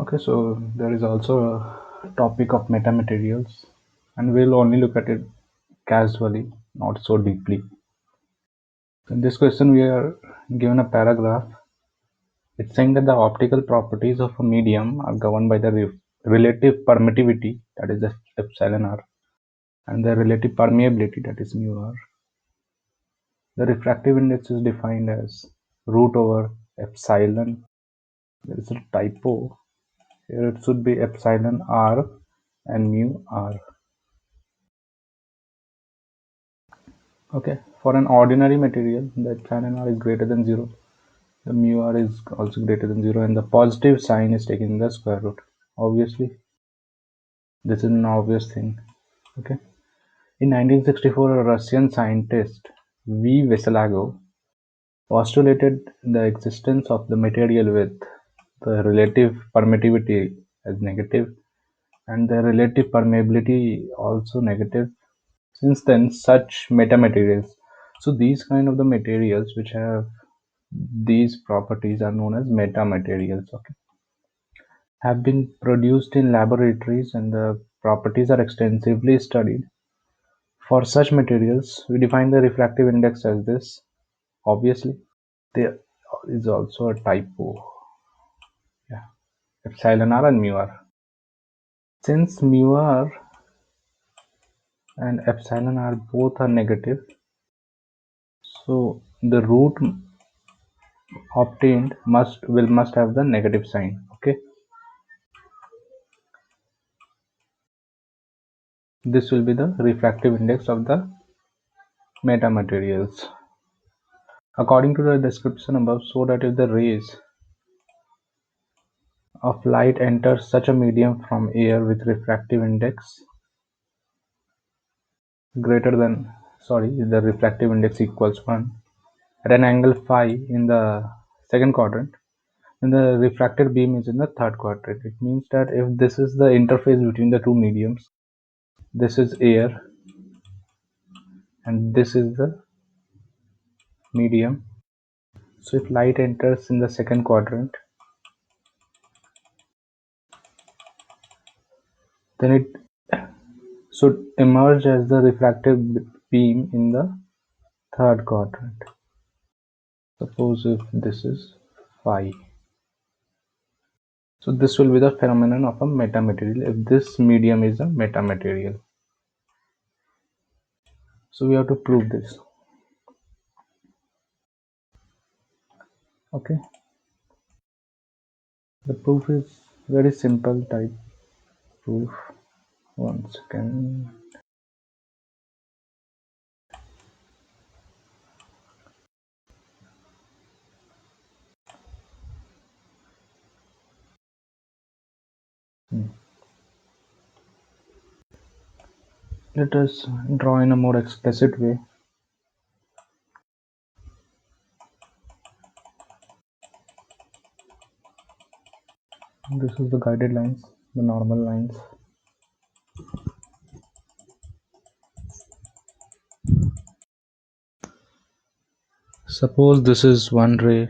Okay, so there is also a topic of metamaterials, and we'll only look at it casually, not so deeply. In this question, we are given a paragraph. It's saying that the optical properties of a medium are governed by the relative permittivity, that is the epsilon r, and the relative permeability, that is mu r. The refractive index is defined as root over epsilon. There is a typo. Here it should be epsilon r and mu r. Okay, for an ordinary material, the epsilon r is greater than 0. The mu r is also greater than 0, and the positive sign is taken in the square root. Obviously, this is an obvious thing. Okay. In 1964, a Russian scientist V. Veselago postulated the existence of the material with the relative permittivity as negative and the relative permeability also negative. Since then, such metamaterials, so these kind of the materials which have these properties are known as metamaterials, okay, have been produced in laboratories and the properties are extensively studied. For such materials, we define the refractive index as this. Obviously, there is also a typo. Yeah, epsilon r and mu r. Since mu r and epsilon r both are negative, so the root obtained must have the negative sign. Okay, this will be the refractive index of the metamaterials. According to the description above, so that if the rays of light enter such a medium from air with refractive index greater than, the refractive index equals 1 at an angle phi in the second quadrant, then the refracted beam is in the third quadrant. It means that if this is the interface between the two mediums, this is air and this is the medium. So if light enters in the second quadrant, then it should emerge as the refractive beam in the third quadrant. Suppose if this is phi. So this will be the phenomenon of a metamaterial if this medium is a metamaterial. So we have to prove this. Okay. The proof is very simple type proof. One second. Let us draw in a more explicit way. This is the guided lines, the normal lines. Suppose this is one ray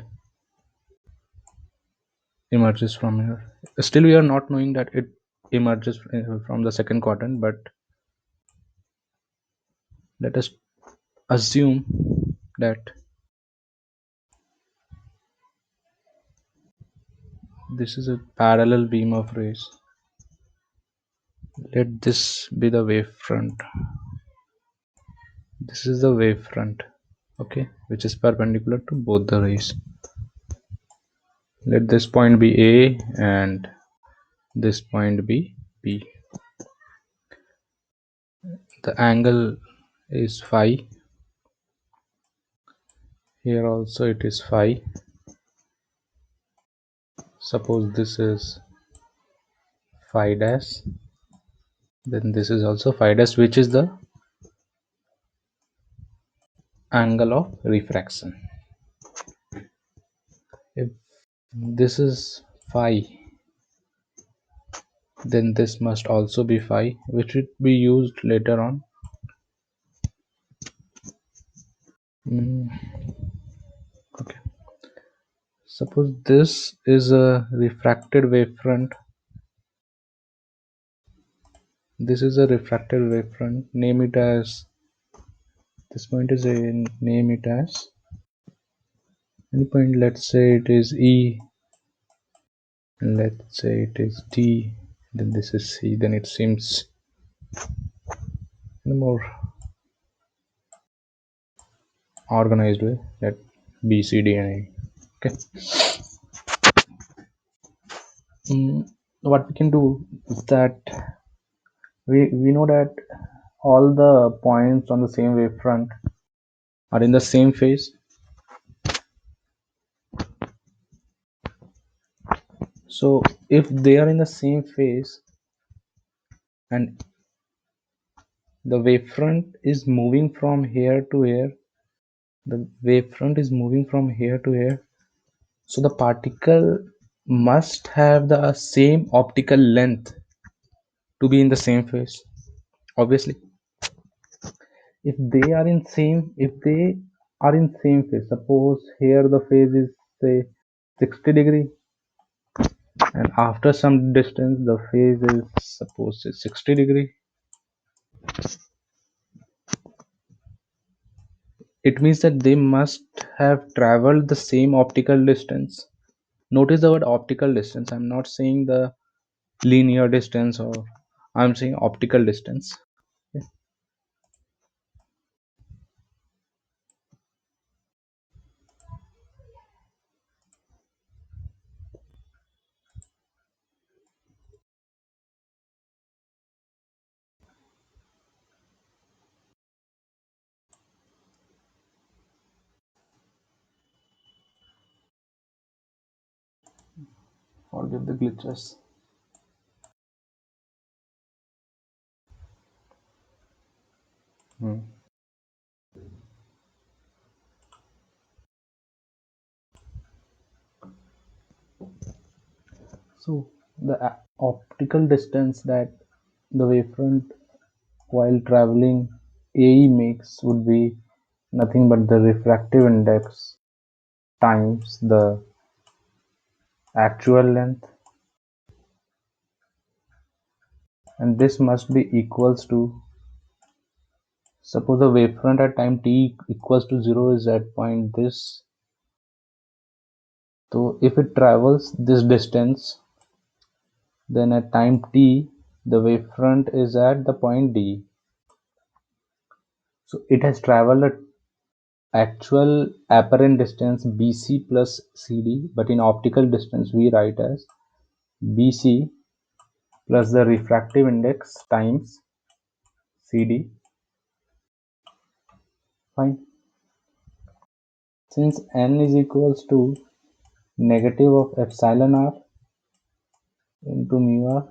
emerges from here. Still we are not knowing that it emerges from the second quadrant, but let us assume that this is a parallel beam of rays. Let this be the wavefront. This is the wavefront, okay, which is perpendicular to both the rays. Let this point be A and this point be B. The angle is phi. Here also it is phi. Suppose this is phi dash, then this is also phi dash, which is the angle of refraction. If this is phi, then this must also be phi, which will be used later on. Okay. Suppose this is a refracted wavefront This is a refracted wavefront. Name it as, this point is a, name it as any point. Let's say it is E, and let's say it is D, then this is C. Then it seems in a more organized way, that B, C, D, and E. Okay. What we can do is that we know that all the points on the same wavefront are in the same phase. So if they are in the same phase and the wavefront is moving from here to here, the wavefront is moving from here to here, so the particle must have the same optical length to be in the same phase. Obviously, if they are in same phase, suppose here the phase is say 60 degree, and after some distance the phase is suppose 60 degree, it means that they must have traveled the same optical distance. Notice the word optical distance. I'm not saying the linear distance, or I'm saying optical distance. Okay. Forgive the glitches. Hmm. So the optical distance that the wavefront while traveling AE makes would be nothing but the refractive index times the actual length, and this must be equals to, suppose the wavefront at time t equals to 0 is at point this. So if it travels this distance, then at time t the wavefront is at the point D. So it has traveled a actual apparent distance BC plus CD, but in optical distance we write as BC plus the refractive index times CD. Fine. Since n is equals to negative of epsilon r into mu r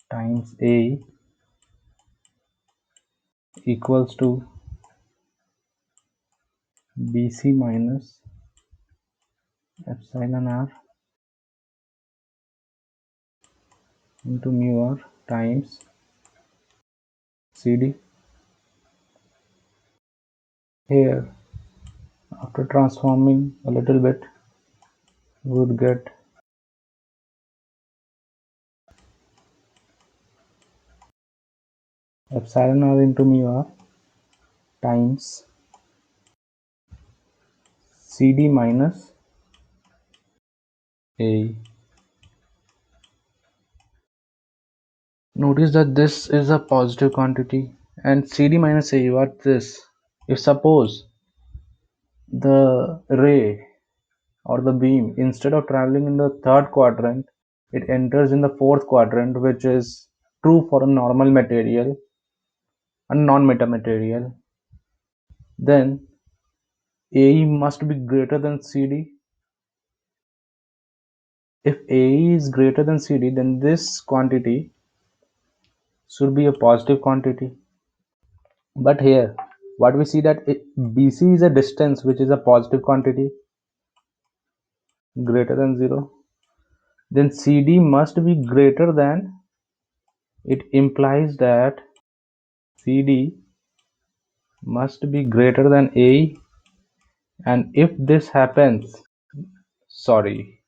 times A equals to BC minus epsilon r into mu r times CD. Here, after transforming a little bit, we would get epsilon r into mu r times CD minus A. Notice that this is a positive quantity, and CD minus A, what this? If suppose the ray or the beam, instead of traveling in the third quadrant, it enters in the fourth quadrant, which is true for a normal material and non-metamaterial, then AE must be greater than CD. If AE is greater than CD, then this quantity should be a positive quantity. But here, what we see that BC is a distance which is a positive quantity greater than 0. Then CD must be greater than, it implies that CD must be greater than A, and if this happens, sorry,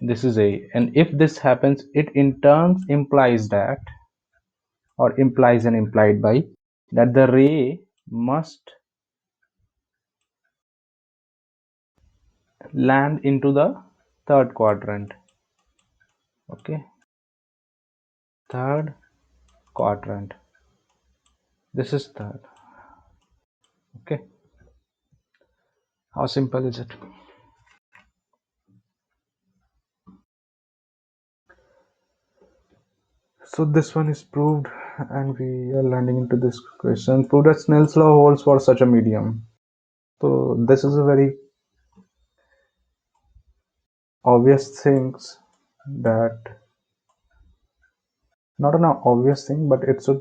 This is A, and if this happens, it in turn implies that, or implies and implied by, that the ray must land into the third quadrant. Okay, third quadrant. This is third. Okay, how simple is it? So this one is proved, and we are landing into this question. Prove that Snell's law holds for such a medium. So this is a very obvious things that, not an obvious thing, but it's a,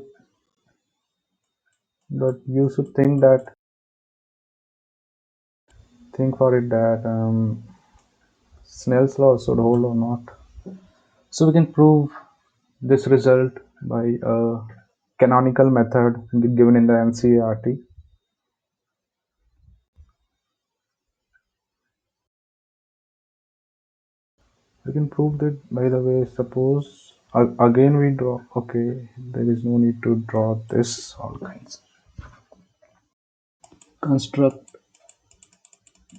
that you should think for it that Snell's law should hold or not. So we can prove this result by a canonical method given in the NCERT. We can prove that by the way, suppose again we draw, okay, there is no need to draw this all kinds. Construct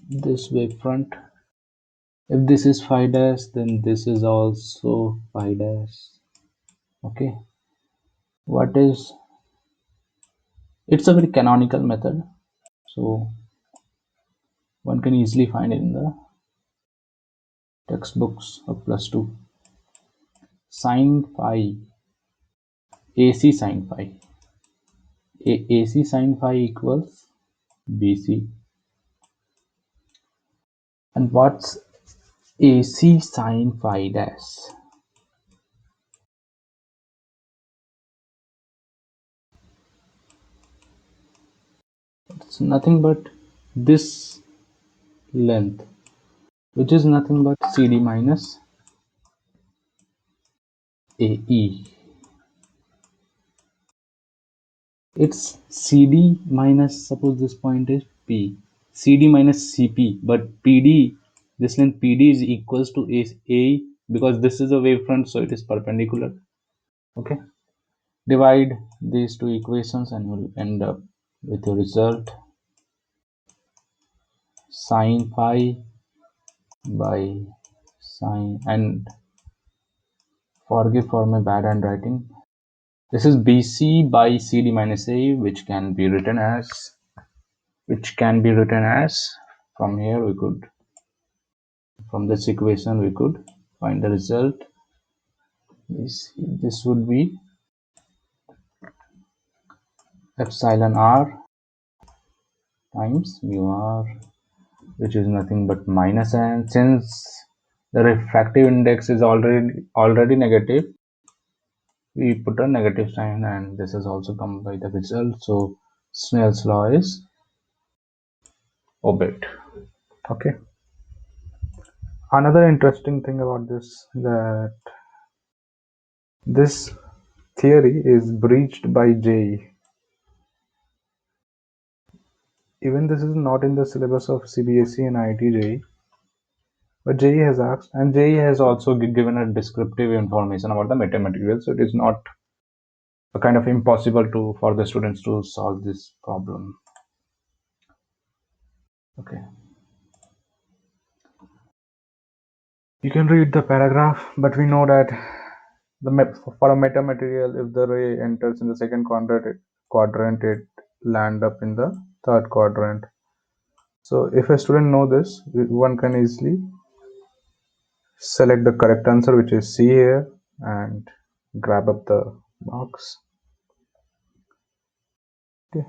this wavefront. If this is phi dash, then this is also phi dash. Okay, what is, it's a very canonical method, so one can easily find it in the textbooks of +2. Sine phi, AC sine phi, AC sine phi equals BC. And what's AC sine phi dash? It's nothing but this length, which is nothing but CD minus AE. It's CD minus, suppose this point is P, CD minus CP, but PD, this length PD is equals to A because this is a wavefront, so it is perpendicular. Okay, divide these two equations and you'll end up with a result sine phi by sine, and forgive for my bad handwriting. This is BC by CD minus A, which can be written as, from here we could, from this equation we could find the result. This would be epsilon r times mu r, which is nothing but minus n. Since the refractive index is already negative, we put a negative sign, and this is also come by the result. So Snell's law is obeyed. Okay. Another interesting thing about this, that this theory is breached by JEE. Even this is not in the syllabus of CBSE and IIT JEE, but JEE has asked, and JEE has also given a descriptive information about the metamaterial, so it is not a kind of impossible for the students to solve this problem. Okay. You can read the paragraph, but we know that for a metamaterial, if the ray enters in the second quadrant, it land up in the third quadrant. So if a student know this, one can easily select the correct answer, which is C here, and grab up the marks. Okay.